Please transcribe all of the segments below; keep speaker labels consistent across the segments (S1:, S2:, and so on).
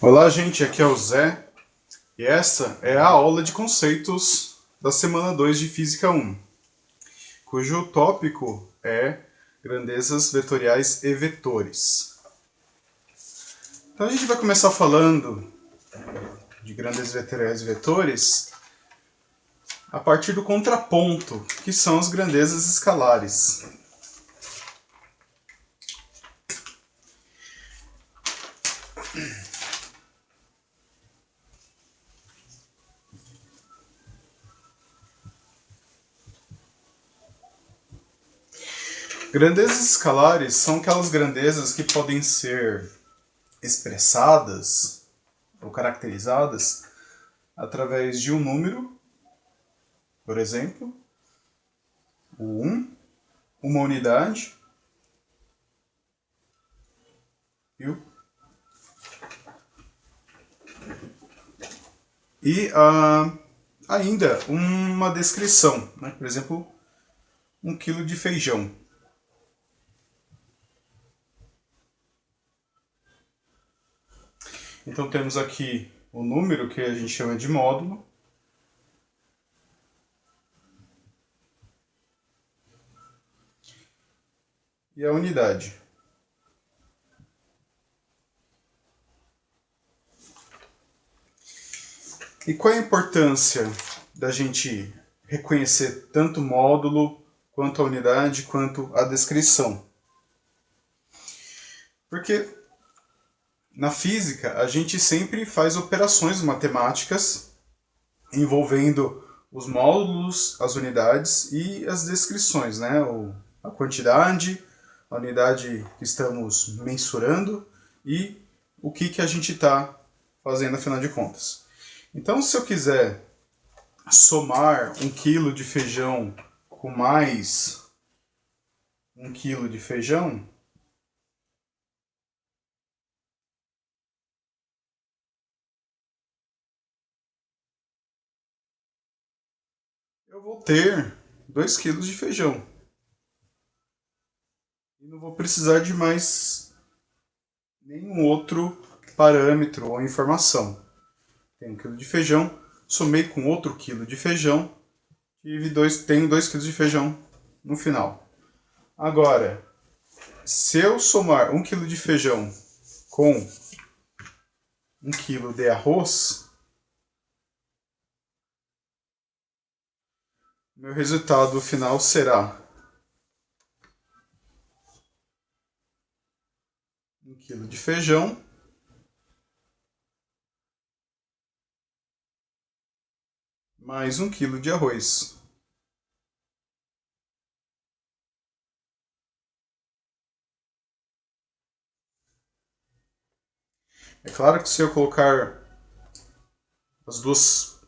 S1: Olá, gente, aqui é o Zé e essa é a aula de conceitos da semana 2 de Física 1, cujo tópico é grandezas vetoriais e vetores. Então a gente vai começar falando de grandezas vetoriais e vetores a partir do contraponto, que são as grandezas escalares. Grandezas escalares são aquelas grandezas que podem ser expressadas ou caracterizadas através de um número, por exemplo, o 1, uma unidade e ainda uma descrição, né? Por exemplo, 1 quilo de feijão. Então temos aqui o número que a gente chama de módulo. E a unidade. E qual é a importância da gente reconhecer tanto o módulo, quanto a unidade, quanto a descrição? Porque na física a gente sempre faz operações matemáticas envolvendo os módulos, as unidades e as descrições, né? A quantidade, a unidade que estamos mensurando e o que a gente está fazendo afinal de contas. Então, se eu quiser somar 1 quilo de feijão com mais 1 quilo de feijão, eu vou ter 2 quilos de feijão. E não vou precisar de mais nenhum outro parâmetro ou informação. Tenho 1 quilo de feijão, somei com outro quilo de feijão, tenho 2 quilos de feijão no final. Agora, se eu somar 1 quilo de feijão com 1 quilo de arroz, meu resultado final será 1 quilo de feijão mais 1 quilo de arroz. É claro que se eu colocar as duas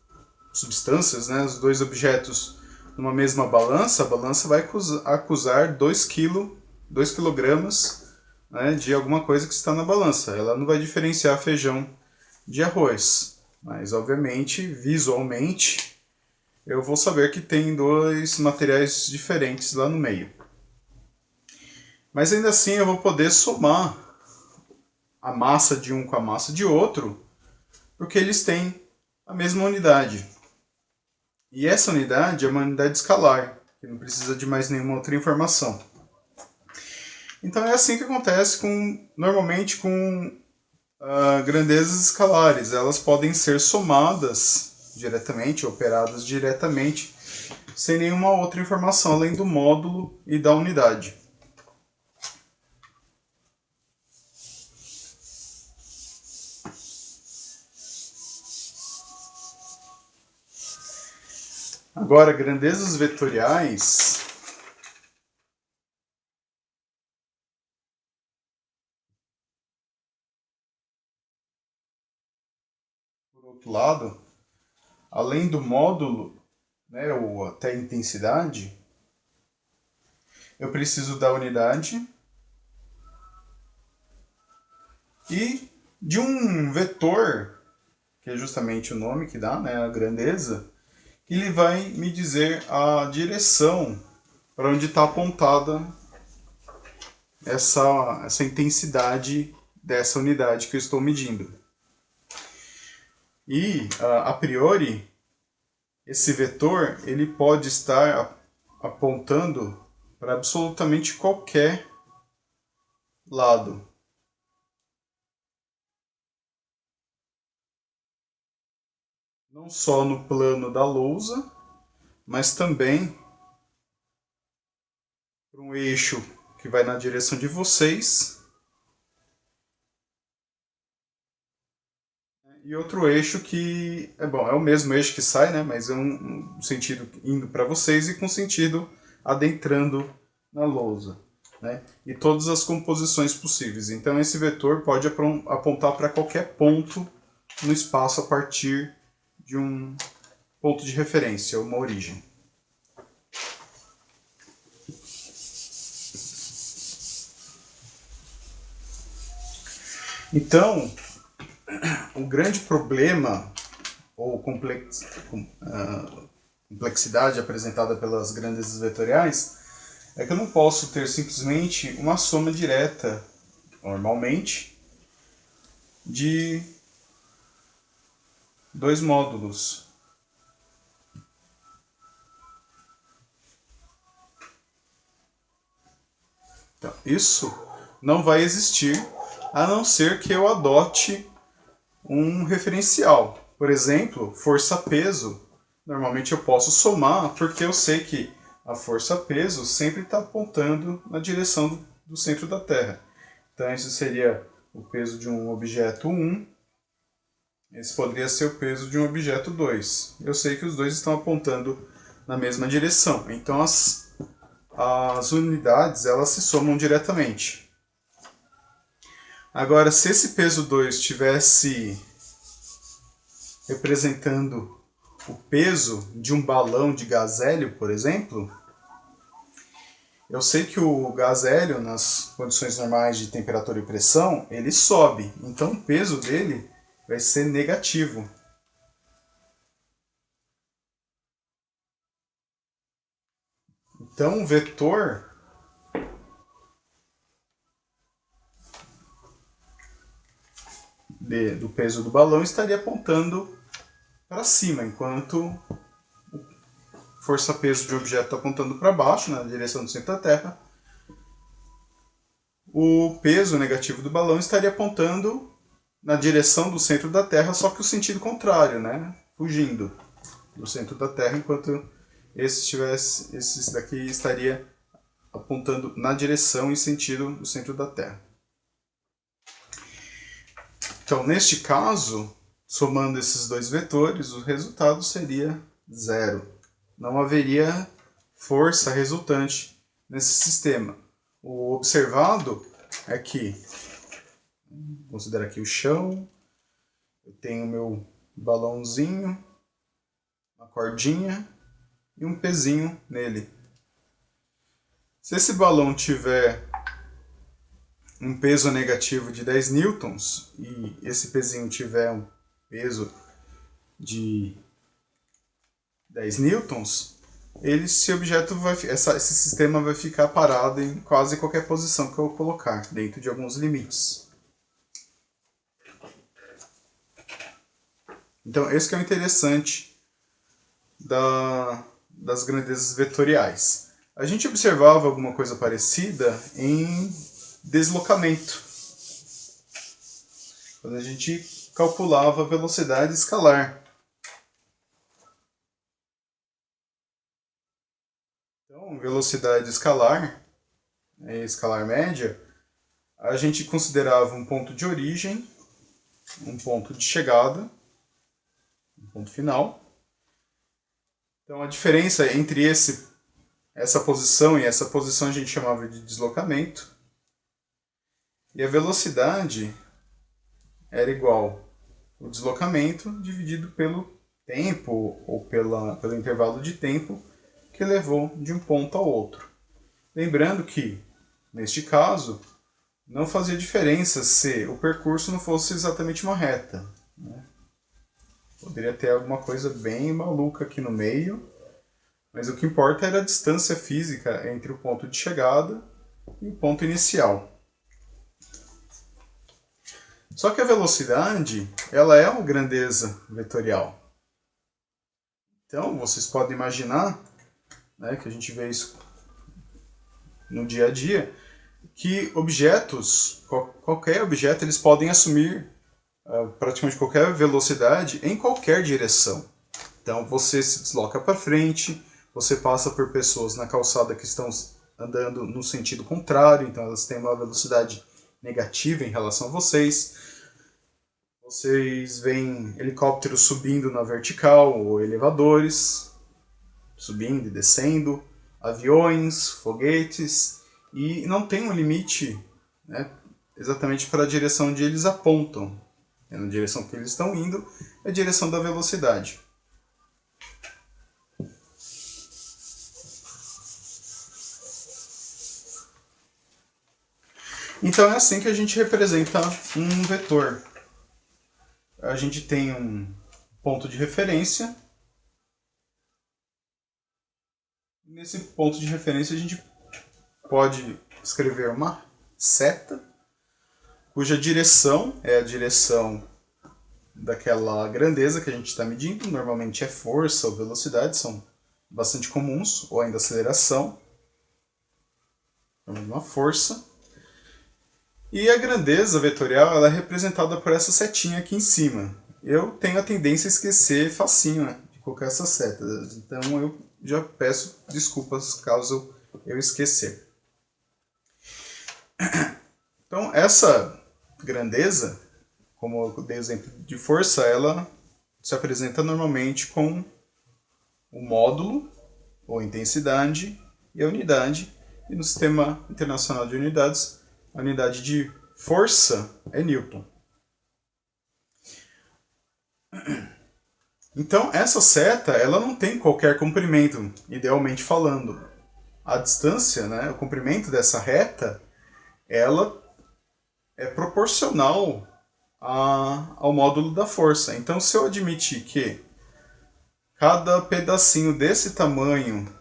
S1: substâncias, né, os dois objetos numa mesma balança, a balança vai acusar 2 quilogramas, né, de alguma coisa que está na balança. Ela não vai diferenciar feijão de arroz, mas obviamente, visualmente, eu vou saber que tem dois materiais diferentes lá no meio. Mas ainda assim eu vou poder somar a massa de um com a massa de outro, porque eles têm a mesma unidade. E essa unidade é uma unidade escalar, que não precisa de mais nenhuma outra informação. Então é assim que acontece normalmente com grandezas escalares. Elas podem ser somadas diretamente, operadas diretamente, sem nenhuma outra informação além do módulo e da unidade. Agora, grandezas vetoriais. Por outro lado, além do módulo, né, ou até intensidade, eu preciso da unidade e de um vetor, que é justamente o nome que dá, né, a grandeza, que ele vai me dizer a direção para onde está apontada essa intensidade dessa unidade que eu estou medindo. E, a priori, esse vetor ele pode estar apontando para absolutamente qualquer lado. Não só no plano da lousa, mas também para um eixo que vai na direção de vocês e outro eixo que é bom, é o mesmo eixo que sai, né? Mas é um sentido indo para vocês e com sentido adentrando na lousa, né? E todas as composições possíveis. Então esse vetor pode apontar para qualquer ponto no espaço a partir de um ponto de referência, uma origem. Então, o grande problema ou complexidade apresentada pelas grandes vetoriais é que eu não posso ter simplesmente uma soma direta, normalmente, de dois módulos. Então, isso não vai existir a não ser que eu adote um referencial. Por exemplo, força-peso. Normalmente eu posso somar porque eu sei que a força-peso sempre está apontando na direção do centro da Terra. Então isso seria o peso de um objeto 1. Esse poderia ser o peso de um objeto 2. Eu sei que os dois estão apontando na mesma direção. Então as unidades elas se somam diretamente. Agora, se esse peso 2 estivesse representando o peso de um balão de gás hélio, por exemplo, eu sei que o gás hélio, nas condições normais de temperatura e pressão, ele sobe. Então o peso dele vai ser negativo. Então o vetor do peso do balão estaria apontando para cima, enquanto o força-peso de um objeto está apontando para baixo, na direção do centro da Terra. O peso negativo do balão estaria apontando na direção do centro da Terra, só que o sentido contrário, né? Fugindo do centro da Terra, enquanto esse daqui estaria apontando na direção e sentido do centro da Terra. Então, neste caso, somando esses dois vetores, o resultado seria zero. Não haveria força resultante nesse sistema. O observado é que, considera aqui o chão, eu tenho meu balãozinho, uma cordinha e um pezinho nele. Se esse balão tiver um peso negativo de 10 newtons e esse pezinho tiver um peso de 10 newtons, esse sistema vai ficar parado em quase qualquer posição que eu colocar, dentro de alguns limites. Então, esse que é o interessante das grandezas vetoriais. A gente observava alguma coisa parecida em deslocamento, quando a gente calculava a velocidade escalar. Então, velocidade escalar, escalar média, a gente considerava um ponto de origem, um ponto de chegada, um ponto final. Então, a diferença entre essa posição e essa posição a gente chamava de deslocamento. E a velocidade era igual ao deslocamento dividido pelo tempo ou pelo intervalo de tempo que levou de um ponto ao outro. Lembrando que, neste caso, não fazia diferença se o percurso não fosse exatamente uma reta, né? Poderia ter alguma coisa bem maluca aqui no meio, mas o que importa era a distância física entre o ponto de chegada e o ponto inicial. Só que a velocidade, ela é uma grandeza vetorial. Então, vocês podem imaginar, né, que a gente vê isso no dia a dia, que objetos, qualquer objeto, eles podem assumir praticamente qualquer velocidade em qualquer direção. Então, você se desloca para frente, você passa por pessoas na calçada que estão andando no sentido contrário, então elas têm uma velocidade negativa em relação a vocês. Vocês veem helicópteros subindo na vertical, ou elevadores subindo e descendo, aviões, foguetes, e não tem um limite, né, exatamente para a direção onde eles apontam. Na direção que eles estão indo é a direção da velocidade. Então é assim que a gente representa um vetor. A gente tem um ponto de referência. Nesse ponto de referência a gente pode escrever uma seta, cuja direção é a direção daquela grandeza que a gente está medindo. Normalmente é força ou velocidade, são bastante comuns, ou ainda aceleração. Uma força. E a grandeza vetorial ela é representada por essa setinha aqui em cima. Eu tenho a tendência a esquecer facinho, né, de colocar essas setas, então eu já peço desculpas caso eu esquecer. Então essa grandeza, como eu dei exemplo de força, ela se apresenta normalmente com o módulo, ou intensidade, e a unidade. E no Sistema Internacional de Unidades, a unidade de força é Newton. Então, essa seta ela não tem qualquer comprimento, idealmente falando. A distância, né, o comprimento dessa reta, ela é proporcional ao módulo da força. Então, se eu admitir que cada pedacinho desse tamanho,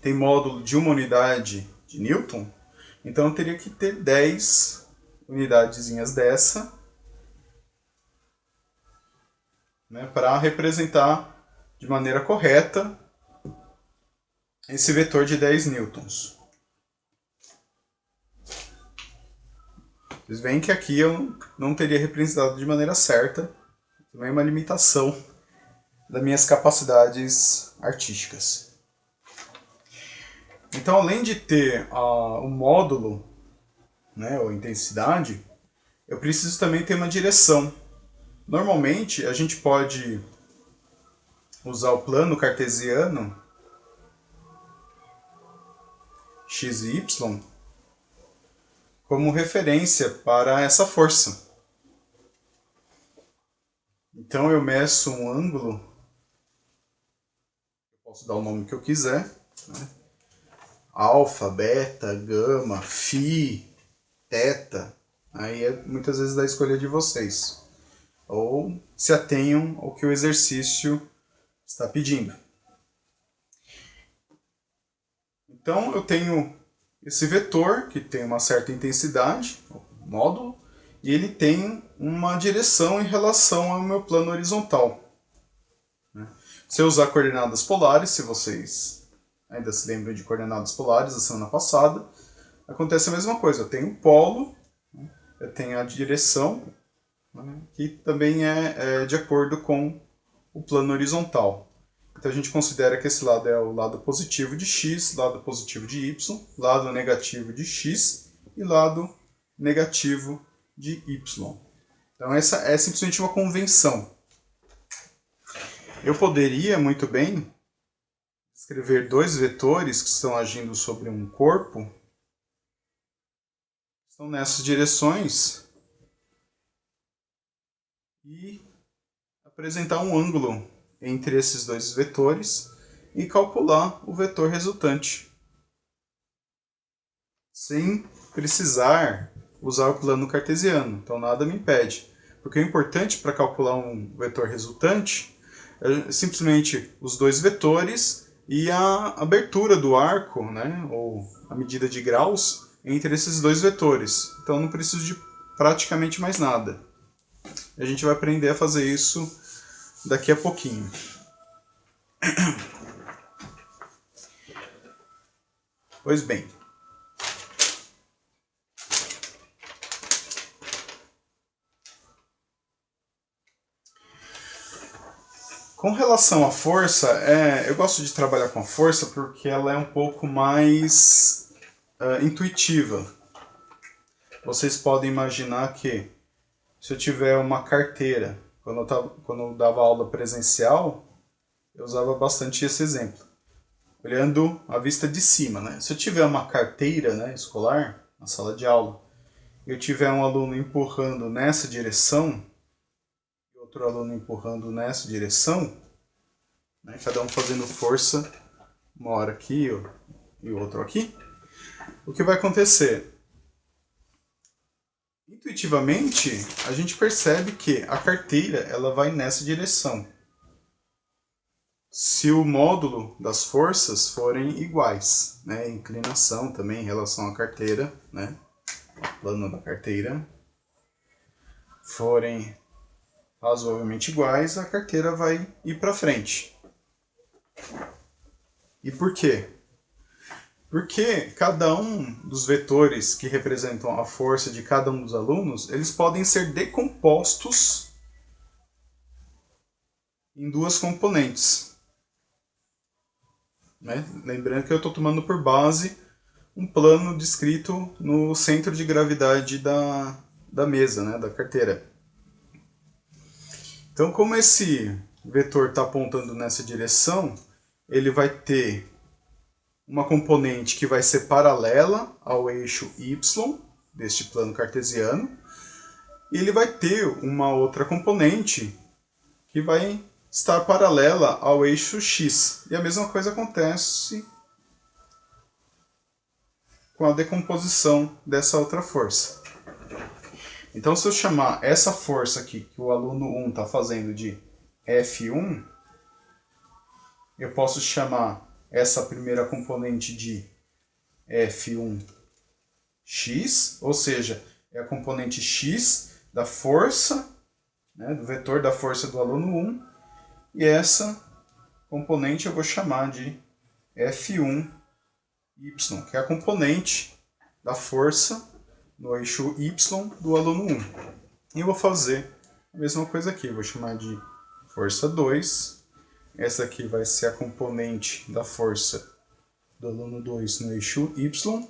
S1: tem módulo de uma unidade de Newton, então eu teria que ter 10 unidadezinhas dessa, né, para representar de maneira correta esse vetor de 10 newtons. Vocês veem que aqui eu não teria representado de maneira certa, também é uma limitação das minhas capacidades artísticas. Então, além de ter o módulo, né, ou intensidade, eu preciso também ter uma direção. Normalmente, a gente pode usar o plano cartesiano x e y como referência para essa força. Então eu meço um ângulo, posso dar o nome que eu quiser, né? Alfa, beta, gama, φ, teta, aí é muitas vezes da escolha de vocês. Ou se atenham ao que o exercício está pedindo. Então eu tenho esse vetor que tem uma certa intensidade, módulo, e ele tem uma direção em relação ao meu plano horizontal. Se eu usar coordenadas polares, se vocês ainda se lembram de coordenadas polares da semana passada, acontece a mesma coisa. Eu tenho um polo, eu tenho a direção, que também é de acordo com o plano horizontal. Então a gente considera que esse lado é o lado positivo de x, lado positivo de y, lado negativo de x e lado negativo de y. Então essa é simplesmente uma convenção. Eu poderia muito bem escrever dois vetores que estão agindo sobre um corpo, estão nessas direções, e apresentar um ângulo entre esses dois vetores e calcular o vetor resultante, sem precisar usar o plano cartesiano. Então nada me impede, porque o importante para calcular um vetor resultante é simplesmente os dois vetores e a abertura do arco, né, ou a medida de graus, entre esses dois vetores. Então não preciso de praticamente mais nada. A gente vai aprender a fazer isso daqui a pouquinho. Pois bem. Com relação à força, eu gosto de trabalhar com a força porque ela é um pouco mais intuitiva. Vocês podem imaginar que se eu tiver uma carteira, quando eu dava aula presencial, eu usava bastante esse exemplo. Olhando a vista de cima, né? Se eu tiver uma carteira, né, escolar na sala de aula, e eu tiver um aluno empurrando nessa direção, e outro aluno empurrando nessa direção, né, cada um fazendo força, uma hora aqui e o outro aqui, o que vai acontecer? Intuitivamente, a gente percebe que a carteira ela vai nessa direção. Se o módulo das forças forem iguais, né, inclinação também em relação à carteira, né, plano da carteira, forem razoavelmente iguais, a carteira vai ir para frente. E por quê? Porque cada um dos vetores que representam a força de cada um dos alunos, eles podem ser decompostos em duas componentes. Né? Lembrando que eu estou tomando por base um plano descrito no centro de gravidade da mesa, né? Da carteira. Então, como esse vetor está apontando nessa direção, ele vai ter uma componente que vai ser paralela ao eixo y deste plano cartesiano, e ele vai ter uma outra componente que vai estar paralela ao eixo x. E a mesma coisa acontece com a decomposição dessa outra força. Então, se eu chamar essa força aqui, que o aluno 1 está fazendo de F1, eu posso chamar essa primeira componente de F1x, ou seja, é a componente x da força, né, do vetor da força do aluno 1, e essa componente eu vou chamar de F1y, que é a componente da força no eixo y do aluno 1. E eu vou fazer a mesma coisa aqui, eu vou chamar de força 2. Essa aqui vai ser a componente da força do aluno 2 no eixo y.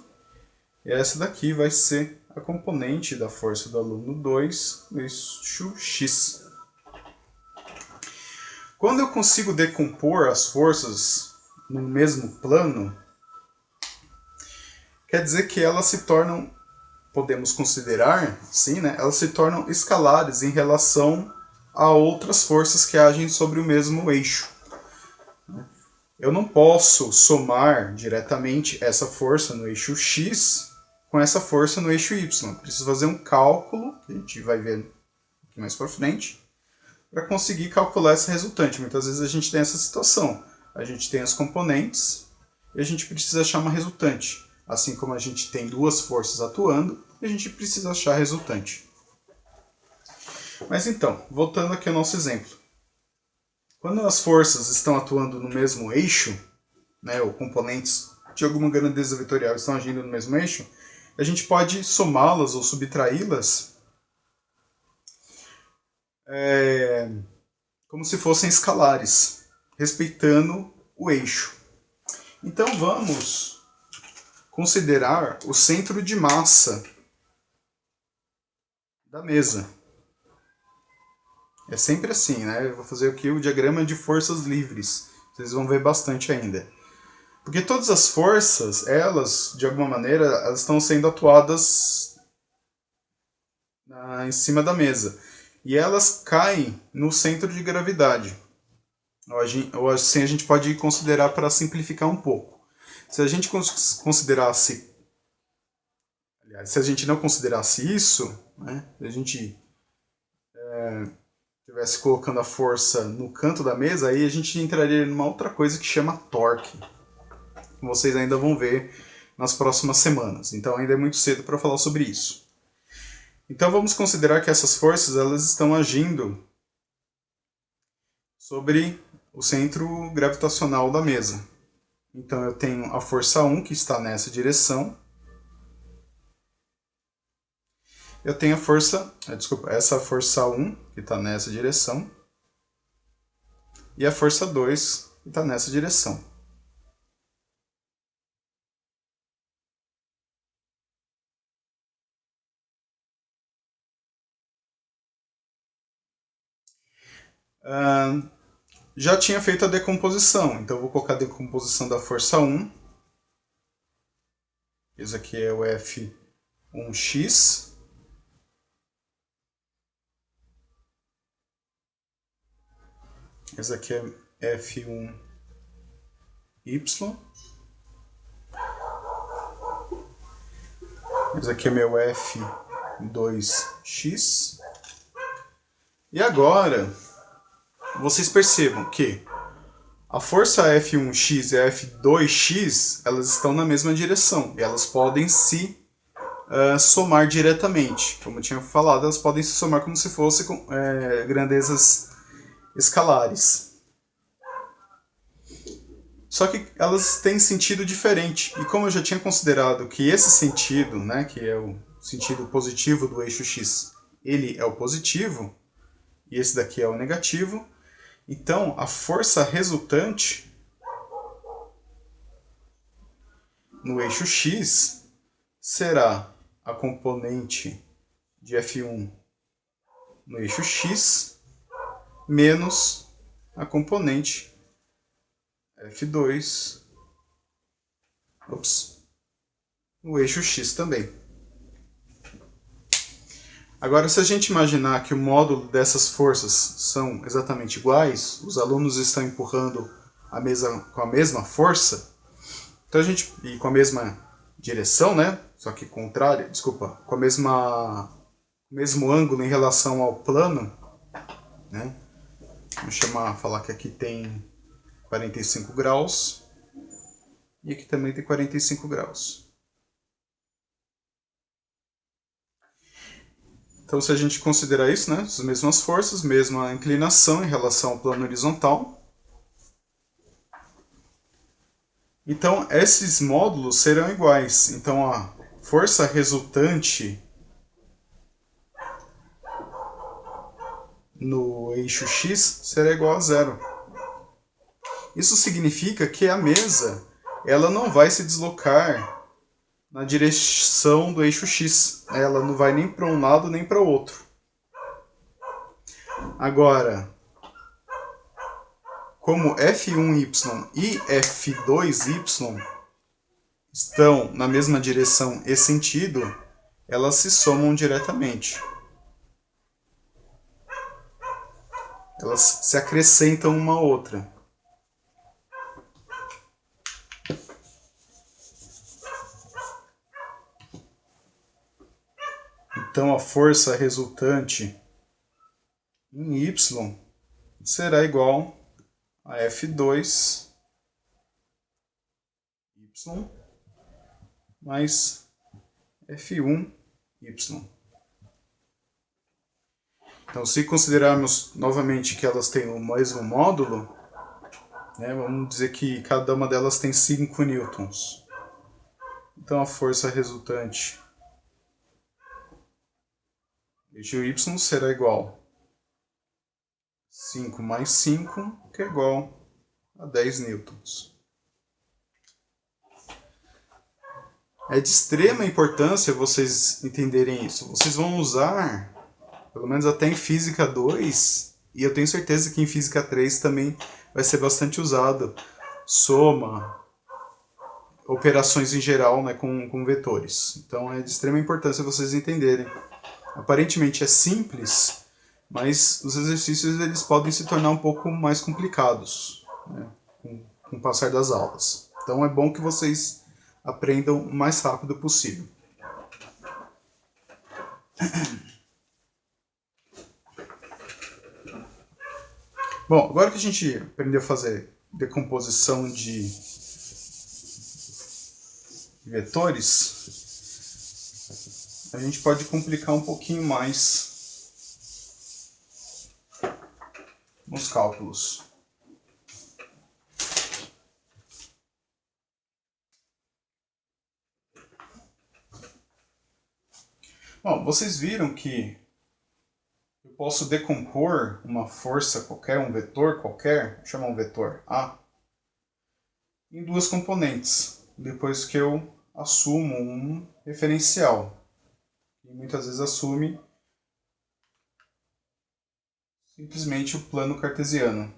S1: E essa daqui vai ser a componente da força do aluno 2 no eixo x. Quando eu consigo decompor as forças no mesmo plano, quer dizer que elas se tornam, podemos considerar, sim, né, elas se tornam escalares em relação a outras forças que agem sobre o mesmo eixo. Eu não posso somar diretamente essa força no eixo x com essa força no eixo y. Preciso fazer um cálculo, que a gente vai ver aqui mais para frente, para conseguir calcular essa resultante. Muitas vezes a gente tem essa situação. A gente tem as componentes e a gente precisa achar uma resultante. Assim como a gente tem duas forças atuando, a gente precisa achar a resultante. Mas então, voltando aqui ao nosso exemplo. Quando as forças estão atuando no mesmo eixo, né, ou componentes de alguma grandeza vetorial estão agindo no mesmo eixo, a gente pode somá-las ou subtraí-las como se fossem escalares, respeitando o eixo. Então vamos considerar o centro de massa da mesa. É sempre assim, né? Eu vou fazer aqui o diagrama de forças livres. Vocês vão ver bastante ainda. Porque todas as forças, elas, de alguma maneira, elas estão sendo atuadas em cima da mesa. E elas caem no centro de gravidade. Ou assim a gente pode considerar para simplificar um pouco. Se a gente considerasse... Aliás, se a gente não considerasse isso, né, a gente estivesse colocando a força no canto da mesa, aí a gente entraria numa outra coisa que chama torque. Vocês ainda vão ver nas próximas semanas. Então ainda é muito cedo para falar sobre isso. Então vamos considerar que essas forças elas estão agindo sobre o centro gravitacional da mesa. Então eu tenho a força 1 que está nessa direção. Eu tenho a força, essa força 1 que está nessa direção. E a força 2 que está nessa direção. Já tinha feito a decomposição, então eu vou colocar a decomposição da força 1. Esse aqui é o F1x. Esse aqui é F1y. Esse aqui é meu F2x. E agora, vocês percebam que a força F1x e a F2x, elas estão na mesma direção. E elas podem se somar diretamente. Como eu tinha falado, elas podem se somar como se fossem grandezas escalares. Só que elas têm sentido diferente. E como eu já tinha considerado que esse sentido, né, que é o sentido positivo do eixo x, ele é o positivo, e esse daqui é o negativo, então a força resultante no eixo x será a componente de F1 no eixo x menos a componente F2 no eixo x também. Agora, se a gente imaginar que o módulo dessas forças são exatamente iguais, os alunos estão empurrando a mesa com a mesma força, então a gente, e com a mesma direção, né? Só que contrária, desculpa, com a mesmo ângulo em relação ao plano, né? Vamos falar que aqui tem 45 graus e aqui também tem 45 graus. Então, se a gente considerar isso, né, as mesmas forças, mesma inclinação em relação ao plano horizontal, então esses módulos serão iguais. Então, a força resultante no eixo x será igual a zero. Isso significa que a mesa ela não vai se deslocar na direção do eixo x. Ela não vai nem para um lado nem para o outro. Agora, como F1y e F2y estão na mesma direção e sentido, elas se somam diretamente. Elas se acrescentam uma à outra. Então a força resultante em y será igual a F2y mais F1y. Então, se considerarmos novamente que elas têm o mesmo módulo, né, vamos dizer que cada uma delas tem 5 newtons. Então a força resultante de y será igual a 5 mais 5, que é igual a 10 newtons. É de extrema importância vocês entenderem isso. Vocês vão usar, pelo menos até em Física 2, e eu tenho certeza que em Física 3 também vai ser bastante usado, soma, operações em geral, né, com vetores. Então é de extrema importância vocês entenderem. Aparentemente é simples, mas os exercícios eles podem se tornar um pouco mais complicados, né, com o passar das aulas. Então é bom que vocês aprendam o mais rápido possível. Bom, agora que a gente aprendeu a fazer decomposição de vetores, a gente pode complicar um pouquinho mais nos cálculos. Bom, vocês viram que eu posso decompor uma força qualquer, um vetor qualquer, vou chamar um vetor A, em duas componentes, depois que eu assumo um referencial. E muitas vezes assume simplesmente o plano cartesiano.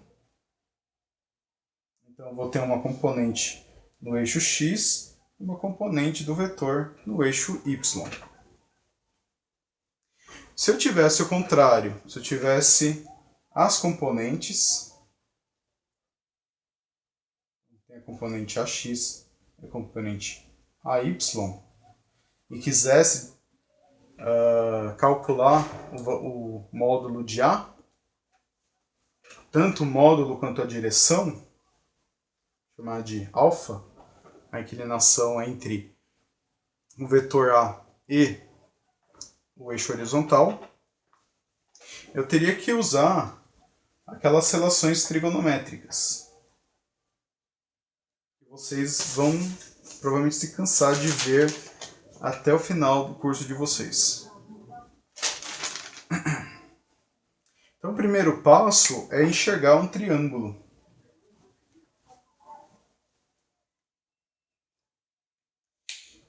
S1: Então eu vou ter uma componente no eixo x e uma componente do vetor no eixo y. Se eu tivesse o contrário, se eu tivesse as componentes, tem a componente AX e a componente AY, e quisesse calcular o módulo de A, tanto o módulo quanto a direção, chamada de alfa, a inclinação entre o vetor A e o eixo horizontal, eu teria que usar aquelas relações trigonométricas. Vocês vão provavelmente se cansar de ver até o final do curso de vocês. Então, o primeiro passo é enxergar um triângulo.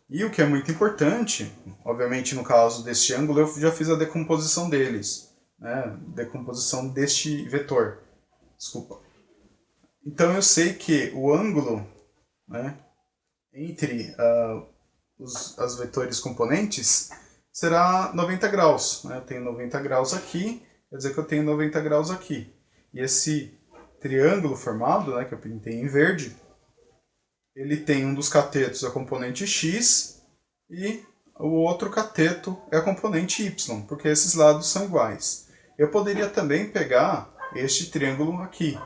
S1: E o que é muito importante, obviamente no caso deste ângulo, eu já fiz a decomposição deles, né? Decomposição deste vetor. Desculpa. Então eu sei que o ângulo, né, entre as vetores componentes será 90 graus. Né? Eu tenho 90 graus aqui, quer dizer que eu tenho 90 graus aqui. E esse triângulo formado, né, que eu pintei em verde, ele tem um dos catetos a componente x e o outro cateto é a componente y, porque esses lados são iguais. Eu poderia também pegar este triângulo aqui.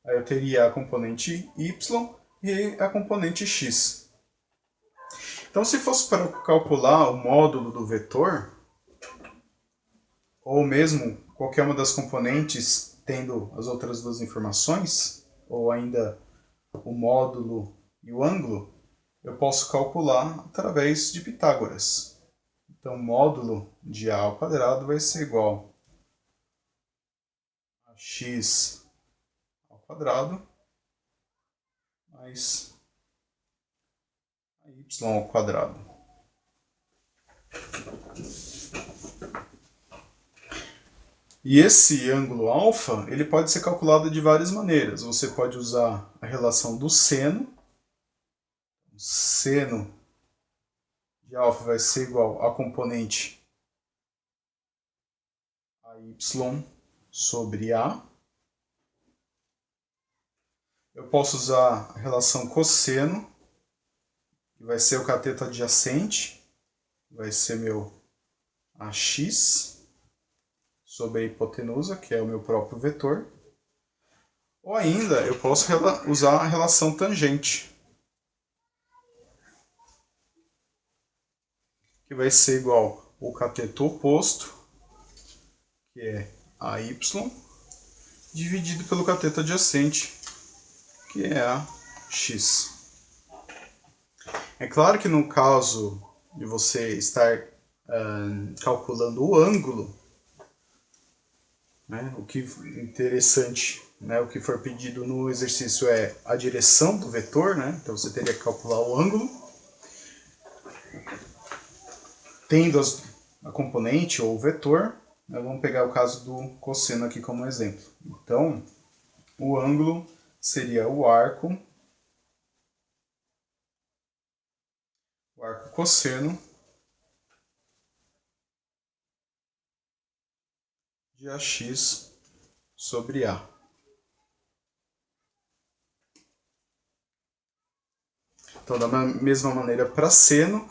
S1: Aí eu teria a componente y e a componente x. Então, se fosse para calcular o módulo do vetor, ou mesmo qualquer uma das componentes tendo as outras duas informações, ou ainda o módulo e o ângulo, eu posso calcular através de Pitágoras. Então, módulo de A ao quadrado vai ser igual a x ao quadrado mais a y ao quadrado. E esse ângulo alfa, ele pode ser calculado de várias maneiras. Você pode usar a relação do seno. O seno de alfa vai ser igual a componente AY sobre A. Eu posso usar a relação cosseno, que vai ser o cateto adjacente, vai ser meu AX sobre a hipotenusa, que é o meu próprio vetor. Ou ainda, eu posso usar a relação tangente, que vai ser igual ao cateto oposto, que é AY, dividido pelo cateto adjacente, que é AX. É claro que no caso de você estar calculando o ângulo, né, o que interessante, né, o que for pedido no exercício é a direção do vetor, né, então você teria que calcular o ângulo, tendo a componente ou o vetor. Vamos pegar o caso do cosseno aqui como exemplo. Então, o ângulo seria o arco cosseno de AX sobre A. Então, da mesma maneira, para seno,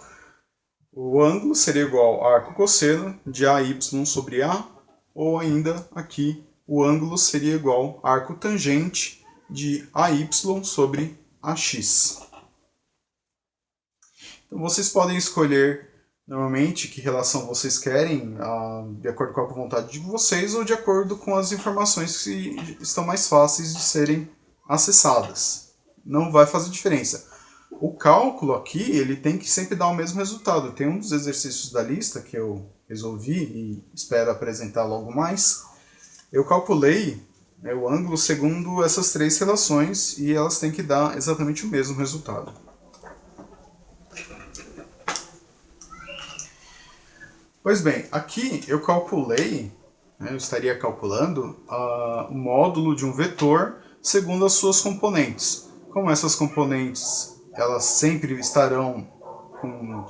S1: o ângulo seria igual a arco cosseno de AY sobre A, ou ainda aqui o ângulo seria igual a arco tangente de AY sobre AX. Então vocês podem escolher normalmente que relação vocês querem, de acordo com a vontade de vocês ou de acordo com as informações que estão mais fáceis de serem acessadas. Não vai fazer diferença. O cálculo aqui, ele tem que sempre dar o mesmo resultado. Tem um dos exercícios da lista que eu resolvi e espero apresentar logo mais. Eu calculei o ângulo segundo essas três relações e elas têm que dar exatamente o mesmo resultado. Pois bem, aqui eu calculei, eu estaria calculando o módulo de um vetor segundo as suas componentes. Como essas componentes elas sempre estarão com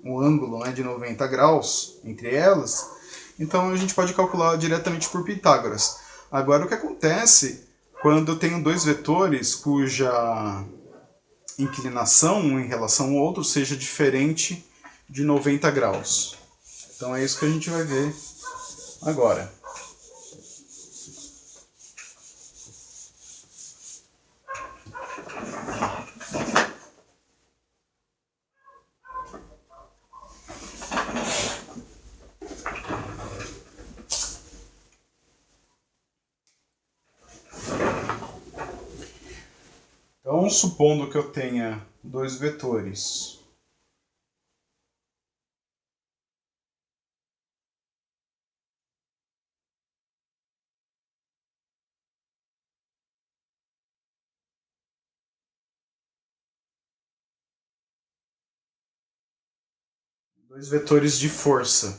S1: um ângulo de 90 graus entre elas, então a gente pode calcular diretamente por Pitágoras. Agora, o que acontece quando eu tenho dois vetores cuja inclinação um em relação ao outro seja diferente de 90 graus? Então é isso que a gente vai ver agora. Então, supondo que eu tenha dois vetores de força.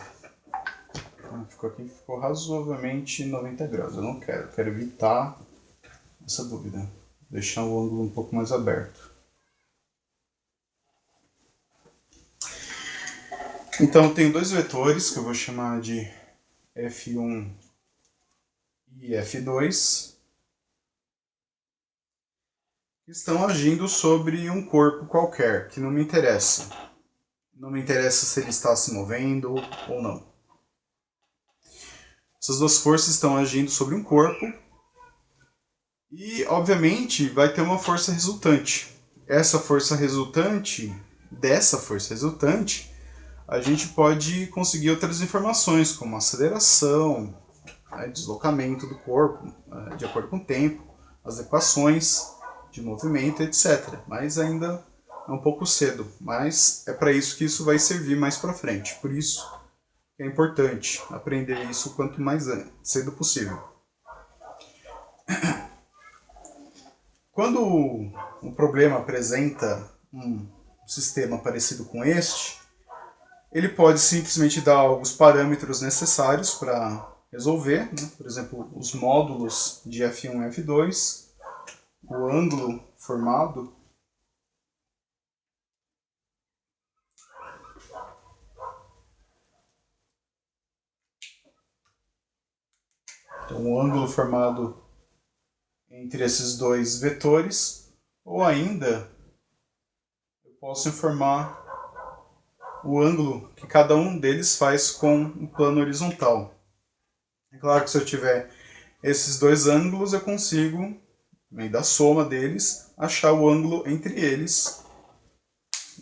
S1: Ficou razoavelmente 90 graus. Eu não quero evitar essa dúvida. Deixar o ângulo um pouco mais aberto. Então, eu tenho dois vetores que eu vou chamar de F1 e F2, que estão agindo sobre um corpo qualquer, que não me interessa. Não me interessa se ele está se movendo ou não. Essas duas forças estão agindo sobre um corpo e, obviamente, vai ter uma força resultante. Dessa força resultante, a gente pode conseguir outras informações, como aceleração, deslocamento do corpo, de acordo com o tempo, as equações de movimento, etc. Mas ainda é um pouco cedo, mas é para isso que isso vai servir mais para frente. Por isso é importante aprender isso quanto mais cedo possível. Quando um problema apresenta um sistema parecido com este, ele pode simplesmente dar alguns parâmetros necessários para resolver, por exemplo, os módulos de F1 e F2, o ângulo formado, então, o ângulo formado entre esses dois vetores, ou ainda eu posso informar o ângulo que cada um deles faz com um plano horizontal. É claro que se eu tiver esses dois ângulos, eu consigo, meio da soma deles, achar o ângulo entre eles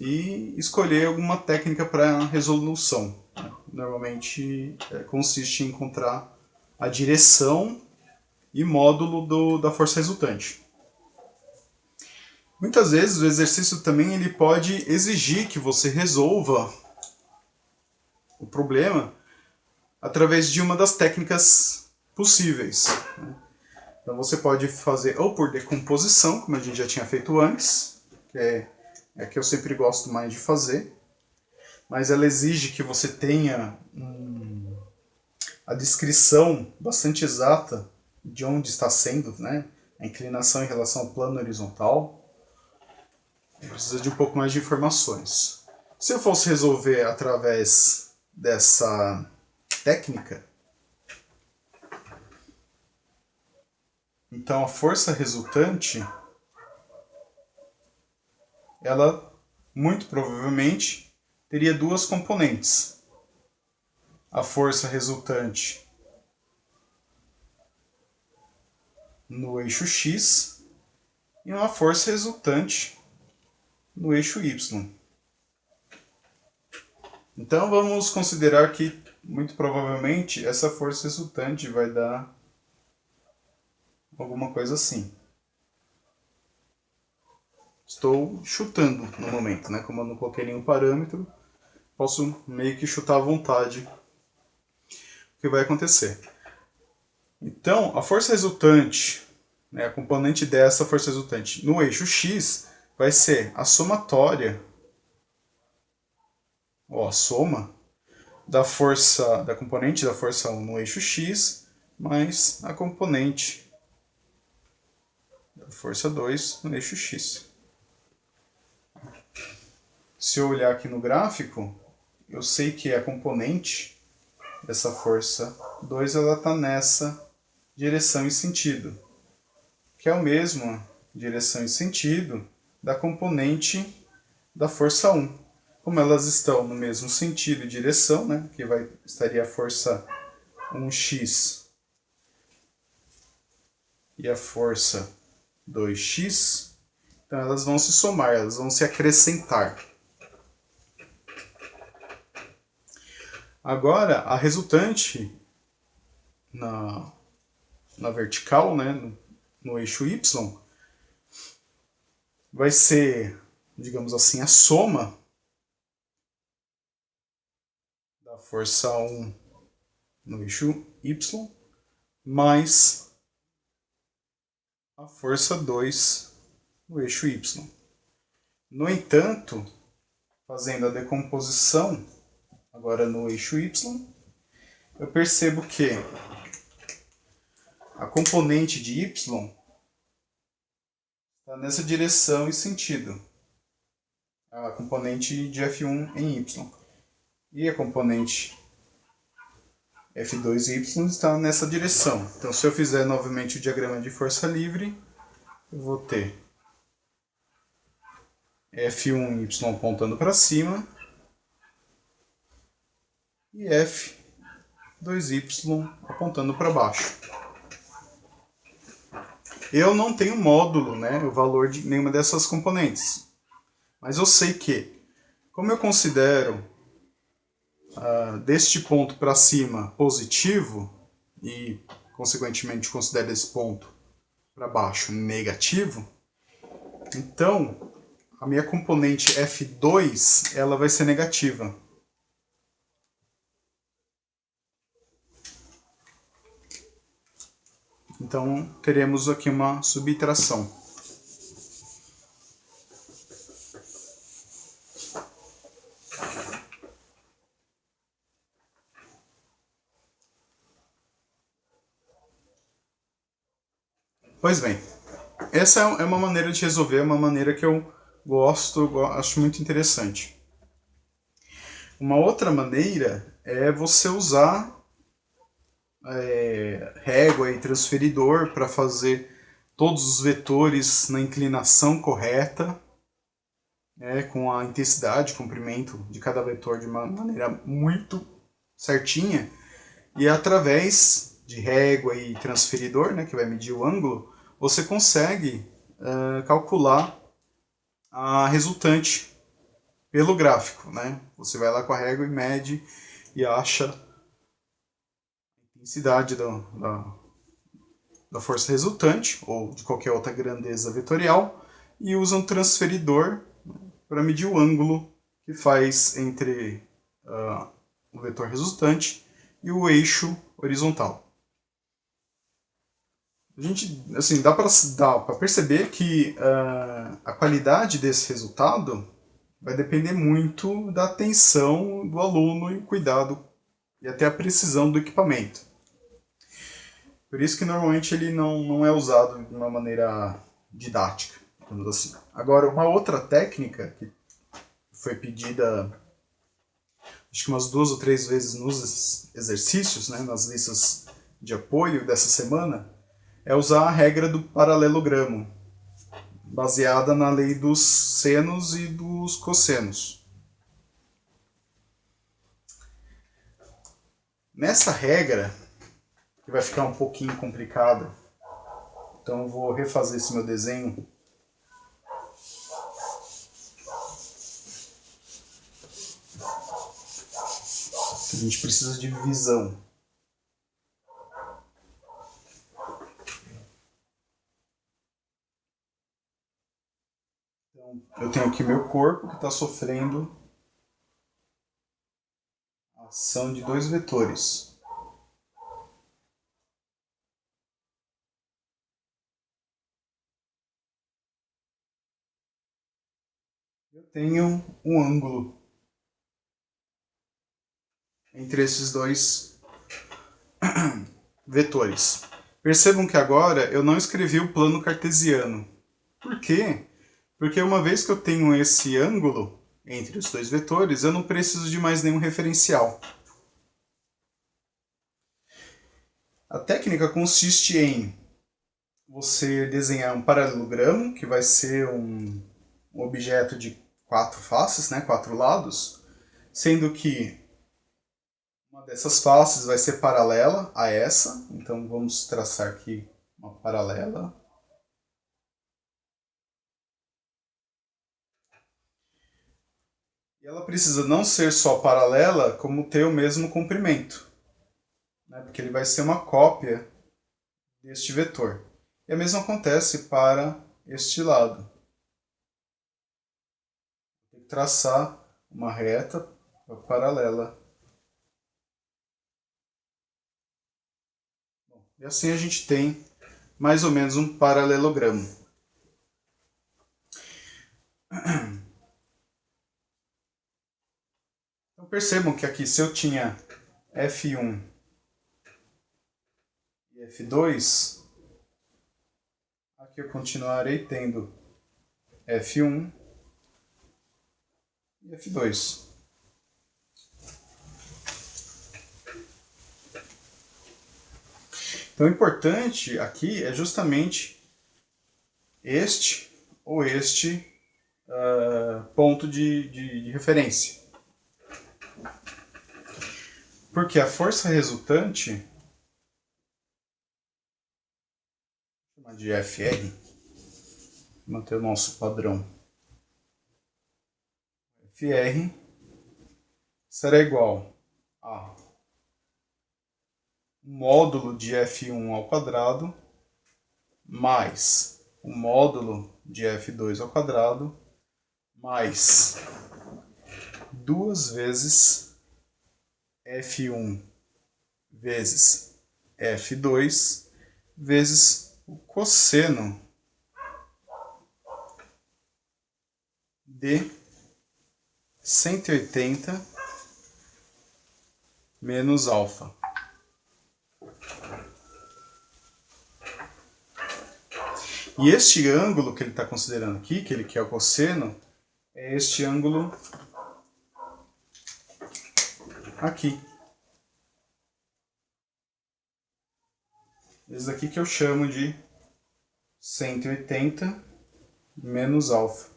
S1: e escolher alguma técnica para resolução. Normalmente consiste em encontrar a direção e módulo da força resultante. Muitas vezes o exercício também ele pode exigir que você resolva o problema através de uma das técnicas possíveis. Então você pode fazer ou por decomposição, como a gente já tinha feito antes, que é a que eu sempre gosto mais de fazer, mas ela exige que você tenha a descrição bastante exata de onde está sendo, a inclinação em relação ao plano horizontal. Precisa de um pouco mais de informações. Se eu fosse resolver através dessa técnica, então a força resultante, ela muito provavelmente teria duas componentes. A força resultante no eixo X e uma força resultante no eixo Y. Então vamos considerar que, muito provavelmente, essa força resultante vai dar alguma coisa assim. Estou chutando no momento, né? Como eu não coloquei nenhum parâmetro, posso meio que chutar à vontade o que vai acontecer. Então, a força resultante, né, a componente dessa força resultante no eixo X vai ser a somatória, ou a soma, da componente da força 1 no eixo X mais a componente da força 2 no eixo X. Se eu olhar aqui no gráfico, eu sei que a componente dessa força 2 ela está nessa direção e sentido, que é a mesma direção e sentido da componente da força 1. Como elas estão no mesmo sentido e direção, né, que estaria a força 1x e a força 2x, então elas vão se somar, elas vão se acrescentar. Agora, a resultante na vertical, né, no eixo Y, vai ser, digamos assim, a soma da força 1 no eixo Y mais a força 2 no eixo Y. No entanto, fazendo a decomposição agora no eixo Y, eu percebo que a componente de Y está nessa direção e sentido. A componente de F1 em Y. E a componente F2Y está nessa direção. Então, se eu fizer novamente o diagrama de força livre, eu vou ter F1Y apontando para cima e F2Y apontando para baixo. Eu não tenho módulo, né, o valor de nenhuma dessas componentes. Mas eu sei que, como eu considero deste ponto para cima positivo e, consequentemente, considero esse ponto para baixo negativo, então a minha componente F2 ela vai ser negativa. Então teremos aqui uma subtração. Pois bem, essa é uma maneira de resolver, uma maneira que eu gosto, acho muito interessante. Uma outra maneira é você usar régua e transferidor para fazer todos os vetores na inclinação correta, com a intensidade, comprimento de cada vetor de uma maneira muito certinha, e através de régua e transferidor, que vai medir o ângulo, você consegue calcular a resultante pelo gráfico. Você vai lá com a régua e mede e acha a intensidade da força resultante, ou de qualquer outra grandeza vetorial, e usa um transferidor para medir o ângulo que faz entre o vetor resultante e o eixo horizontal. A gente, assim, dá para perceber que a qualidade desse resultado vai depender muito da atenção do aluno e cuidado e até a precisão do equipamento. Por isso que normalmente ele não é usado de uma maneira didática, digamos assim. Agora, uma outra técnica que foi pedida acho que umas 2 ou 3 vezes nos exercícios, nas listas de apoio dessa semana, é usar a regra do paralelogramo, baseada na lei dos senos e dos cossenos. Nessa regra, que vai ficar um pouquinho complicada Então eu vou refazer esse meu desenho. A gente precisa de visão. Então, eu tenho aqui meu corpo que está sofrendo a ação de dois vetores. Eu tenho um ângulo entre esses dois vetores. Percebam que agora eu não escrevi o plano cartesiano. Por quê? Porque uma vez que eu tenho esse ângulo entre os dois vetores, eu não preciso de mais nenhum referencial. A técnica consiste em você desenhar um paralelogramo, que vai ser um objeto de 4 faces, né, 4 lados, sendo que uma dessas faces vai ser paralela a essa. Então vamos traçar aqui uma paralela. E ela precisa não ser só paralela, como ter o mesmo comprimento, né, porque ele vai ser uma cópia deste vetor. E a mesma acontece para este lado. Tem que traçar uma reta paralela. E assim a gente tem mais ou menos um paralelogramo. Então percebam que aqui, se eu tinha F1 e F2, aqui eu continuarei tendo F1 e F2. Então o importante aqui é justamente este ou este ponto de referência. Porque a força resultante, vou chamar de FR, manter o nosso padrão, FR será igual a um módulo de F1 ao quadrado mais o módulo de F2 ao quadrado mais 2 vezes F1 vezes F2 vezes o cosseno de 180 menos alfa. E este ângulo que ele está considerando aqui, que ele quer o cosseno, é este ângulo aqui. Esse daqui que eu chamo de 180 menos alfa.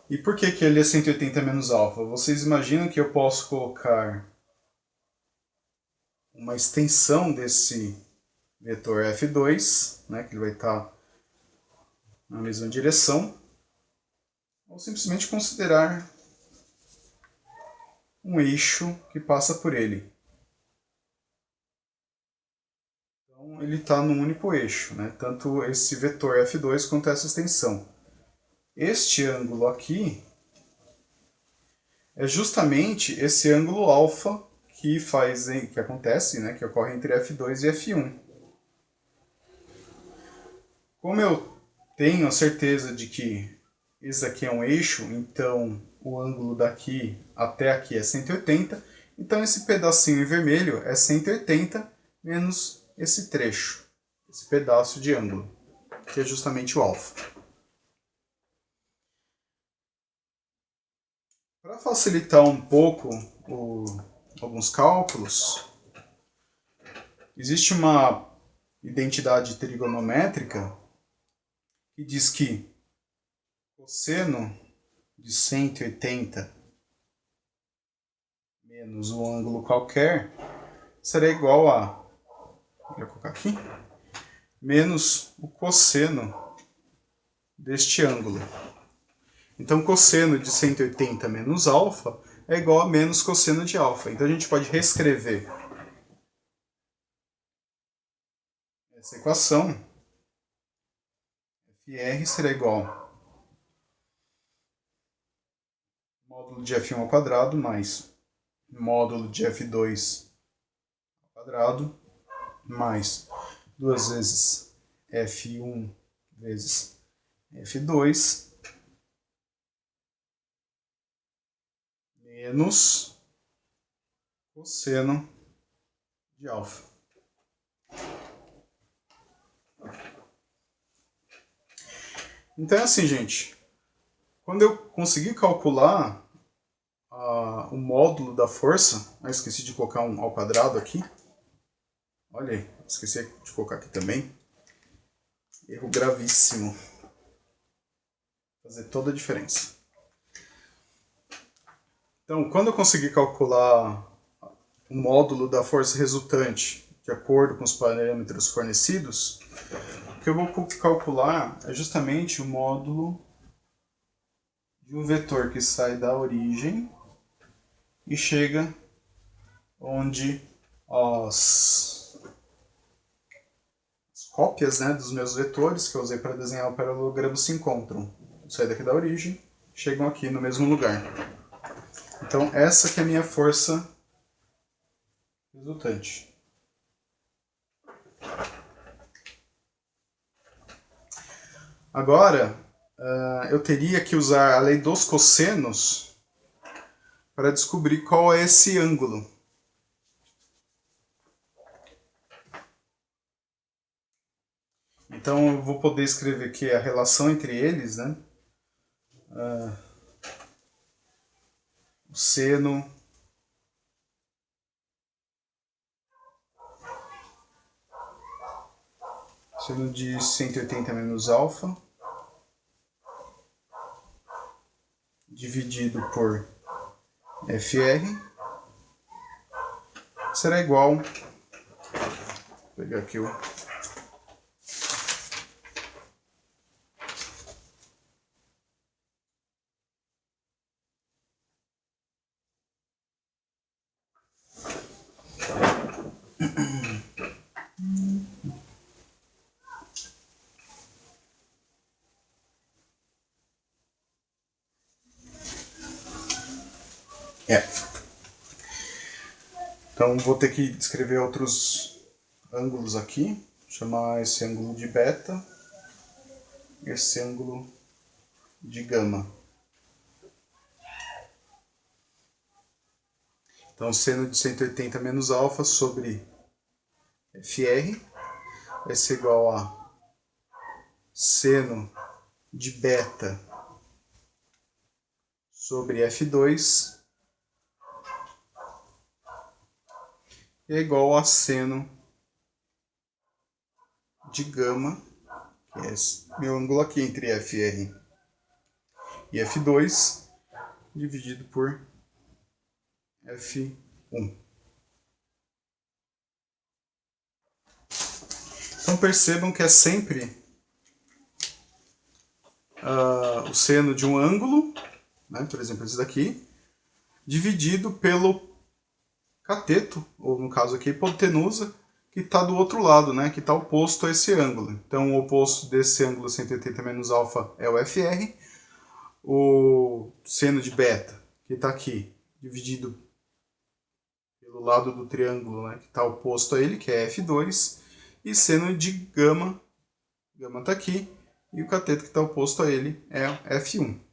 S1: E por que ele é 180 menos alfa? Vocês imaginam que eu posso colocar uma extensão desse vetor F2, né, que ele vai estar na mesma direção, ou simplesmente considerar um eixo que passa por ele. Então ele está num único eixo, né, tanto esse vetor F2 quanto essa extensão. Este ângulo aqui é justamente esse ângulo alfa que acontece, né, que ocorre entre F2 e F1. Como eu tenho a certeza de que esse aqui é um eixo, então o ângulo daqui até aqui é 180, então esse pedacinho em vermelho é 180 menos esse trecho, esse pedaço de ângulo, que é justamente o alfa. Para facilitar um pouco alguns cálculos, existe uma identidade trigonométrica que diz que cosseno de 180 menos um ângulo qualquer será igual a, vou colocar aqui, menos o cosseno deste ângulo. Então, cosseno de 180 menos alfa é igual a menos cosseno de alfa. Então, a gente pode reescrever essa equação. FR será igual a módulo de F1 ao quadrado mais módulo de F2 ao quadrado mais 2 vezes F1 vezes F2 menos cosseno de alfa. Então é assim, gente. Quando eu conseguir calcular o módulo da força, esqueci de colocar um ao quadrado aqui. Olha aí, esqueci de colocar aqui também. Erro gravíssimo. Fazer toda a diferença. Então, quando eu conseguir calcular o módulo da força resultante de acordo com os parâmetros fornecidos, o que eu vou calcular é justamente o módulo de um vetor que sai da origem e chega onde as cópias, né, dos meus vetores que eu usei para desenhar o paralelogramo se encontram. Saem daqui da origem, chegam aqui no mesmo lugar. Então essa que é a minha força resultante. Agora, eu teria que usar a lei dos cossenos para descobrir qual é esse ângulo. Então eu vou poder escrever aqui a relação entre eles, né? O seno de 180 menos alfa dividido por FR será igual, vou pegar aqui o Então vou ter que descrever outros ângulos aqui, chamar esse ângulo de beta, esse ângulo de gama. Então seno de 180 menos alfa sobre FR vai ser igual a seno de beta sobre F2 é igual a seno de gama, que é esse meu ângulo aqui entre FR e F2, dividido por F1. Então percebam que é sempre o seno de um ângulo, né, por exemplo esse daqui, dividido pelo cateto, ou no caso aqui hipotenusa, que está do outro lado, né, que está oposto a esse ângulo. Então o oposto desse ângulo 180 menos alfa é o FR, o seno de beta, que está aqui, dividido pelo lado do triângulo, né, que está oposto a ele, que é F2, e seno de gama, gama está aqui, e o cateto que está oposto a ele é F1.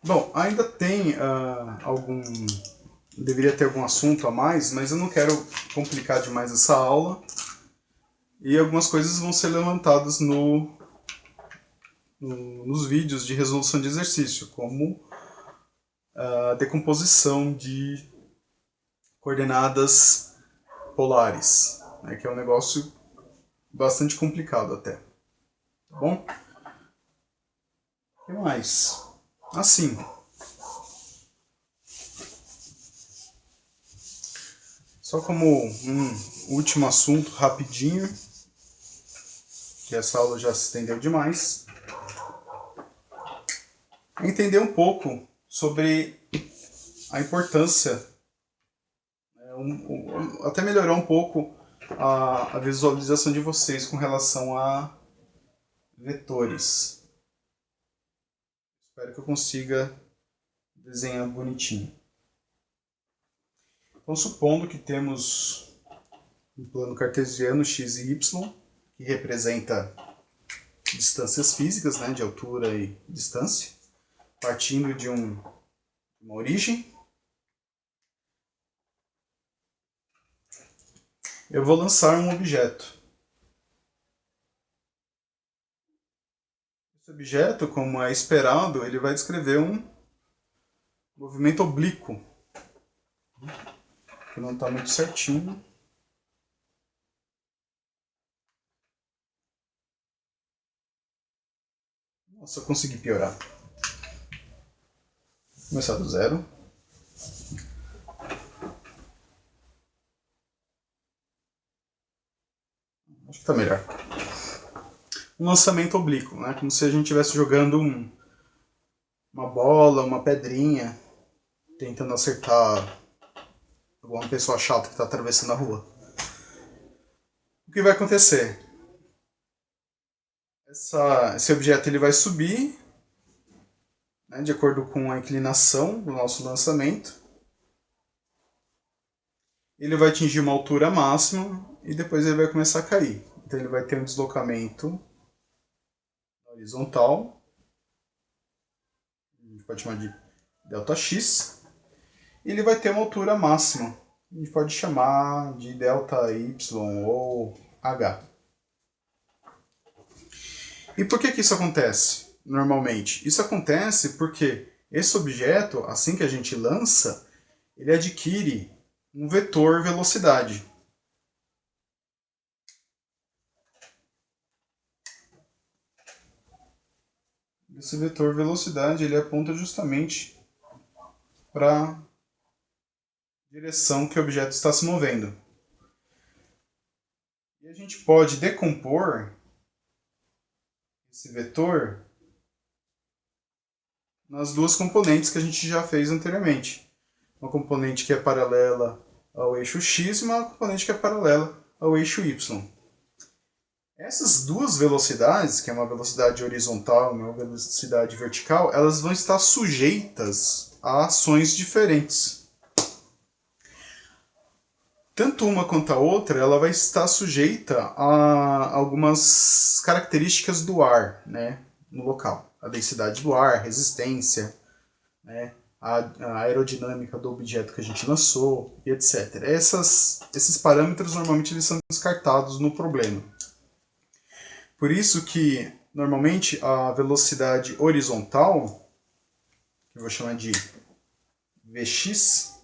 S1: Bom, ainda tem deveria ter algum assunto a mais, mas eu não quero complicar demais essa aula. E algumas coisas vão ser levantadas nos vídeos de resolução de exercício, como a decomposição de coordenadas polares, né, que é um negócio bastante complicado até. Tá bom? O que mais? Assim. Só como um último assunto, rapidinho, que essa aula já se estendeu demais, é entender um pouco sobre a importância, até melhorar um pouco a visualização de vocês com relação a vetores. Espero que eu consiga desenhar bonitinho. Então, supondo que temos um plano cartesiano x e y, que representa distâncias físicas, né, de altura e distância, partindo de uma origem, eu vou lançar um objeto. Esse objeto, como é esperado, ele vai descrever um movimento oblíquo, que não está muito certinho. Nossa, eu consegui piorar. Vou começar do zero. Acho que está melhor. Um lançamento oblíquo, né? Como se a gente estivesse jogando uma bola, uma pedrinha, tentando acertar alguma pessoa chata que está atravessando a rua. O que vai acontecer? Esse objeto ele vai subir, né, de acordo com a inclinação do nosso lançamento. Ele vai atingir uma altura máxima e depois ele vai começar a cair. Então ele vai ter um deslocamento horizontal, a gente pode chamar de ΔX, e ele vai ter uma altura máxima, a gente pode chamar de ΔY ou H. E por que isso acontece normalmente? Isso acontece porque esse objeto, assim que a gente lança, ele adquire um vetor velocidade. Esse vetor velocidade ele aponta justamente para a direção que o objeto está se movendo. E a gente pode decompor esse vetor nas duas componentes que a gente já fez anteriormente. Uma componente que é paralela ao eixo x e uma componente que é paralela ao eixo y. Essas duas velocidades, que é uma velocidade horizontal e uma velocidade vertical, elas vão estar sujeitas a ações diferentes. Tanto uma quanto a outra, ela vai estar sujeita a algumas características do ar, né, no local. A densidade do ar, resistência, né, a aerodinâmica do objeto que a gente lançou, e etc. Esses parâmetros normalmente eles são descartados no problema. Por isso que, normalmente, a velocidade horizontal, que eu vou chamar de Vx,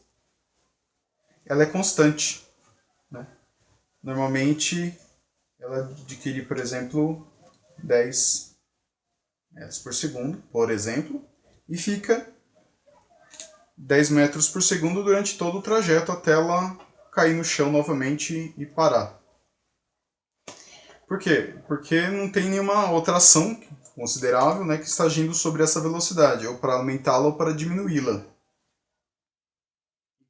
S1: ela é constante, né? Normalmente, ela adquire, por exemplo, 10 metros por segundo, por exemplo, e fica 10 metros por segundo durante todo o trajeto até ela cair no chão novamente e parar. Por quê? Porque não tem nenhuma outra ação considerável, né, que está agindo sobre essa velocidade, ou para aumentá-la ou para diminuí-la.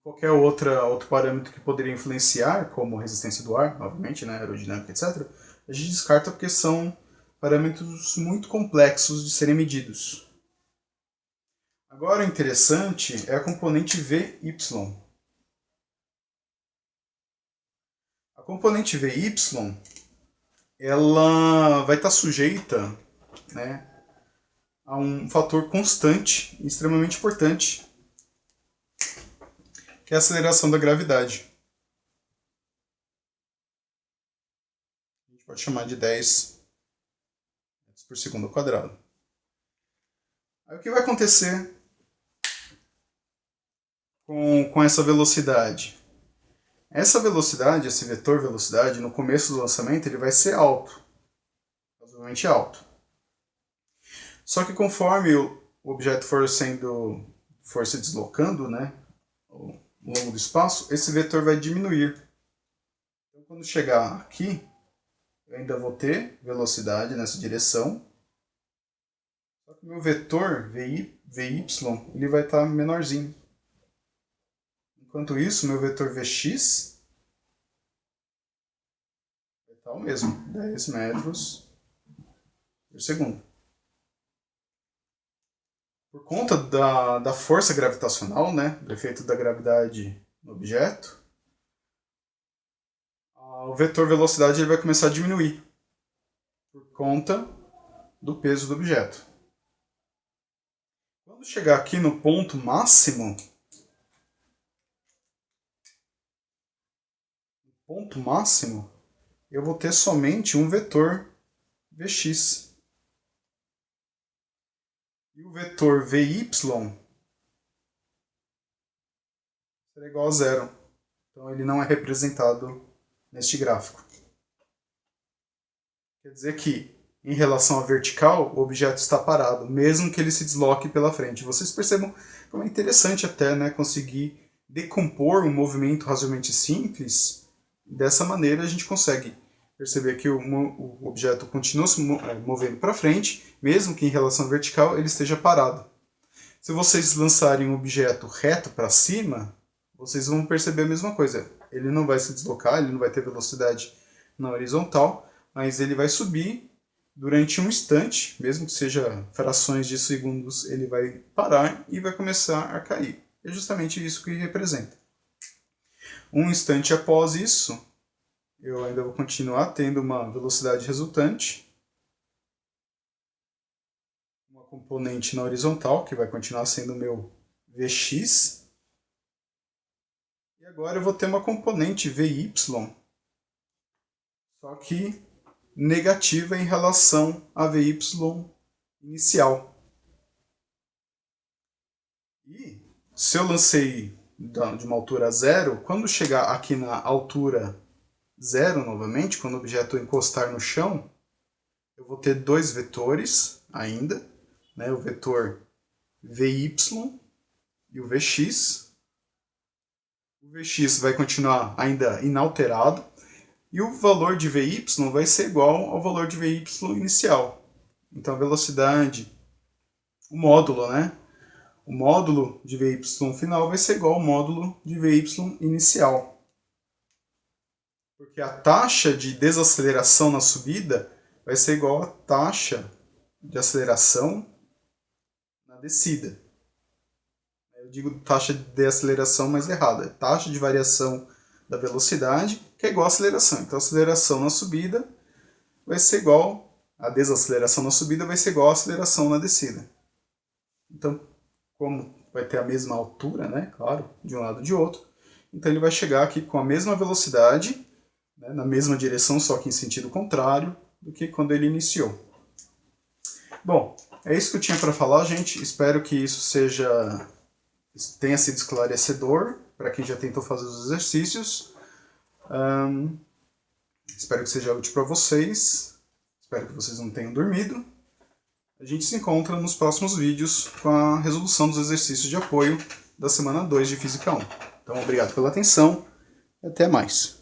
S1: Qualquer outro parâmetro que poderia influenciar, como resistência do ar, obviamente, né, aerodinâmica, etc., a gente descarta porque são parâmetros muito complexos de serem medidos. Agora o interessante é a componente Vy. A componente Vy ela vai estar sujeita, né, a um fator constante e extremamente importante, que é a aceleração da gravidade. A gente pode chamar de 10 metros por segundo ao quadrado. Aí o que vai acontecer com essa velocidade? Essa velocidade, esse vetor velocidade, no começo do lançamento, ele vai ser alto, razoavelmente alto. Só que conforme o objeto for se deslocando, né, ao longo do espaço, esse vetor vai diminuir. Então, quando chegar aqui, eu ainda vou ter velocidade nessa direção, só que o meu vetor Vy ele vai estar menorzinho. Enquanto isso, meu vetor Vx vai estar o mesmo, 10 metros por segundo. Por conta da força gravitacional, né, do efeito da gravidade no objeto, o vetor velocidade ele vai começar a diminuir por conta do peso do objeto. Quando chegar aqui no ponto máximo, eu vou ter somente um vetor Vx. E o vetor Vy será igual a zero. Então ele não é representado neste gráfico. Quer dizer que, em relação à vertical, o objeto está parado, mesmo que ele se desloque pela frente. Vocês percebam como é interessante até, né, conseguir decompor um movimento razoavelmente simples. Dessa maneira a gente consegue perceber que o objeto continua se movendo para frente, mesmo que em relação à vertical ele esteja parado. Se vocês lançarem um objeto reto para cima, vocês vão perceber a mesma coisa. Ele não vai se deslocar, ele não vai ter velocidade na horizontal, mas ele vai subir durante um instante, mesmo que seja frações de segundos, ele vai parar e vai começar a cair. É justamente isso que representa. Um instante após isso, eu ainda vou continuar tendo uma velocidade resultante, uma componente na horizontal, que vai continuar sendo o meu Vx, e agora eu vou ter uma componente Vy, só que negativa em relação a Vy inicial. E se eu lancei de uma altura zero, quando chegar aqui na altura zero novamente, quando o objeto encostar no chão, eu vou ter dois vetores ainda, né, o vetor Vy e o Vx. O Vx vai continuar ainda inalterado, e o valor de Vy vai ser igual ao valor de Vy inicial. Então a velocidade, o módulo, né? O módulo de Vy final vai ser igual ao módulo de Vy inicial. Porque a taxa de desaceleração na subida vai ser igual à taxa de aceleração na descida. Eu digo taxa de desaceleração, mas errado. É taxa de variação da velocidade, que é igual à aceleração. Então a aceleração na subida vai ser igual, a desaceleração na subida vai ser igual à aceleração na descida. Então, como vai ter a mesma altura, né, claro, de um lado e de outro, então ele vai chegar aqui com a mesma velocidade, né, na mesma direção, só que em sentido contrário do que quando ele iniciou. Bom, é isso que eu tinha para falar, gente. Espero que isso tenha sido esclarecedor para quem já tentou fazer os exercícios. Espero que seja útil para vocês. Espero que vocês não tenham dormido. A gente se encontra nos próximos vídeos com a resolução dos exercícios de apoio da semana 2 de Física 1. Então, obrigado pela atenção e até mais.